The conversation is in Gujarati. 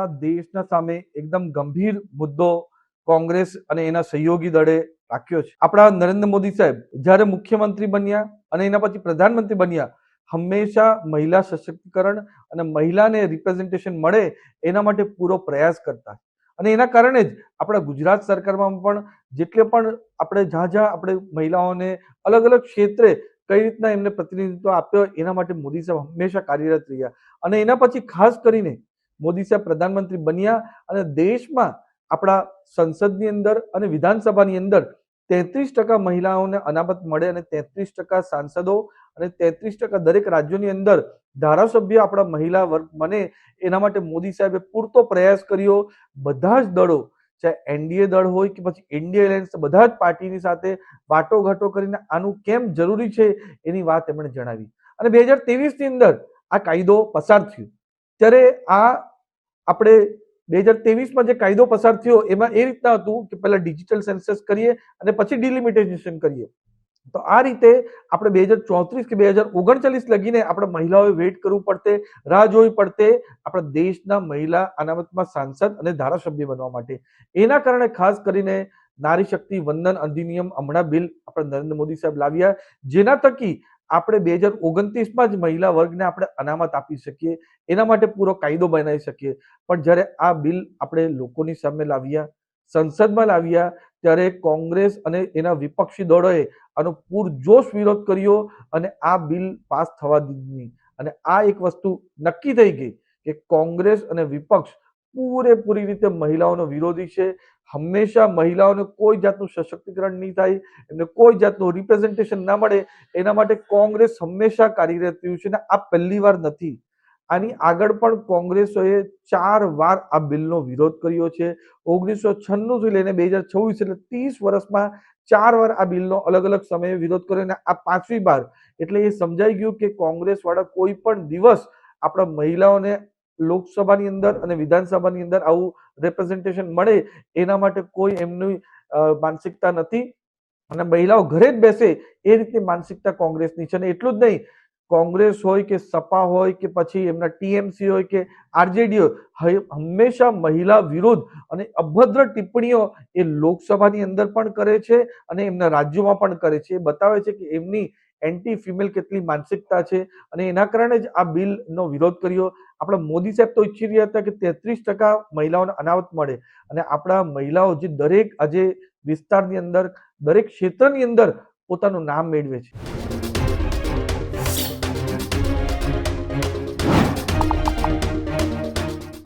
આપણા દેશના સામે એકદમ ગંભીર મુદ્દો કોંગ્રેસ અને એના સહયોગી દળે રાખ્યો છે। આપણા નરેન્દ્ર મોદી સાહેબ જ્યારે મુખ્યમંત્રી બન્યા અને એના પછી પ્રધાનમંત્રી બન્યા, હંમેશા મહિલા સશક્તિકરણ અને મહિલાને રિપ્રેઝેન્ટેશન મળે એના માટે પૂરો પ્રયાસ કરતા, અને એના કારણે જ આપણા ગુજરાત સરકારમાં પણ જેટલે પણ આપણે જ્યાં આપણે મહિલાઓને અલગ અલગ ક્ષેત્રે કઈ રીતના એમને પ્રતિનિધિત્વ આપ્યો એના માટે મોદી સાહેબ હંમેશા કાર્યરત રહ્યા। અને એના પછી ખાસ કરીને મોદી સાહેબ પ્રધાનમંત્રી બન્યા અને દેશમાં આપણા સંસદની અંદર અને વિધાનસભાની અંદર 33% મહિલાઓને અનામત મળે અને 33% સાંસદો અને 33% દરેક રાજ્યોની અંદર ધારાસભ્ય આપણા મહિલા વર્ગ બને એના માટે મોદી સાહેબે પૂરતો પ્રયાસ કર્યો। બધા જ દળો, ચાહે એનડીએ દળ હોય કે પછી ઇન્ડિયા એલાયન્સ, બધા જ પાર્ટીની સાથે વાટોઘાટો કરીને આનું કેમ જરૂરી છે એની વાત એમણે જણાવી। અને 2023 ની અંદર આ કાયદો પસાર થયો, ત્યારે આ આપણે 2023માં જે કાયદો પસાર થયો એમાં એ રીતના હતું કે પહેલા ડિજિટલ સેન્સસ કરીએ અને પછી ડિલિમિટેશન કરીએ। તો આ રીતે આપણે 2034 કે 2039 લગીને આપણે મહિલાઓએ વેઇટ કરવું પડતે, રાહ જોવી પડતે આપણા દેશના મહિલા અનામતમાં સાંસદ અને ધારાસભ્ય બનવા માટે। એના કારણે ખાસ કરીને નારી શક્તિ વંદન અધિનિયમ હમણાં બિલ આપણે નરેન્દ્ર મોદી સાહેબ લાવ્યા, જેના થકી આપણે 2029માં જ મહિલા વર્ગને આપણે અનામત આપી શકીએ, એના માટે પૂરો કાયદો બનાવી શકીએ। પણ જ્યારે આ બિલ આપણે લોકોની સામે લાવ્યા, સંસદમાં લાવ્યા, ત્યારે કોંગ્રેસ અને એના વિપક્ષી દળોએ આનો પૂરજોશ વિરોધ કર્યો અને આ બિલ પાસ થવા દીધી નહીં। અને આ એક વસ્તુ નક્કી થઈ ગઈ કે કોંગ્રેસ અને વિપક્ષ પૂરેપૂરી રીતે મહિલાઓનો વિરોધી છે। હંમેશા મહિલાઓને કોઈ જાતનું સશક્તિકરણ નહીં થાય, એમને કોઈ જાતનું રિપ્રેઝેન્ટેશન ના મળે એના માટે કોંગ્રેસ હંમેશા કાર્યરત રહ્યું છે। અને આ પહેલી વાર નથી, આની આગળ પણ કોંગ્રેસોએ 4 વાર આ બિલનો વિરોધ કર્યો છે। 1996 થી લઈને 2026 એટલે 30 વર્ષમાં 4 વાર આ બિલનો અલગ અલગ સમયે વિરોધ કર્યો અને આ 5મી વાર। એટલે એ સમજાઈ ગયું કે કોંગ્રેસ વાળા કોઈ પણ દિવસ આપણા મહિલાઓને લોકસભાની અંદર અને વિધાનસભાની અંદર આવું રિપ્રેઝેન્ટેશન મળે એના માટે કોઈ એમની માનસિકતા નથી, અને મહિલાઓ ઘરે જ બેસે એ રીતની માનસિકતા કોંગ્રેસની છે। અને એટલું જ નહીં, કોંગ્રેસ હોય કે સપા હોય કે પછી એમના ટીએમસી હોય કે આરજેડી હોય, હંમેશા મહિલા વિરુદ્ધ અને અભદ્ર ટિપ્પણીઓ એ લોકસભાની અંદર પણ કરે છે અને એમના રાજ્યોમાં પણ કરે છે। એ બતાવે છે કે એમની એન્ટી ફિમેલ કેટલી માનસિકતા છે, અને એના કારણે જ આ બિલનો વિરોધ કર્યો। આપણા મોદી સાહેબ તો ઈચ્છી રહ્યા હતા કે 33% મહિલાઓને અનામત મળે, અને આપણા મહિલાઓ જે દરેક આજે વિસ્તારની અંદર દરેક ક્ષેત્રની અંદર પોતાનું નામ મેળવે છે।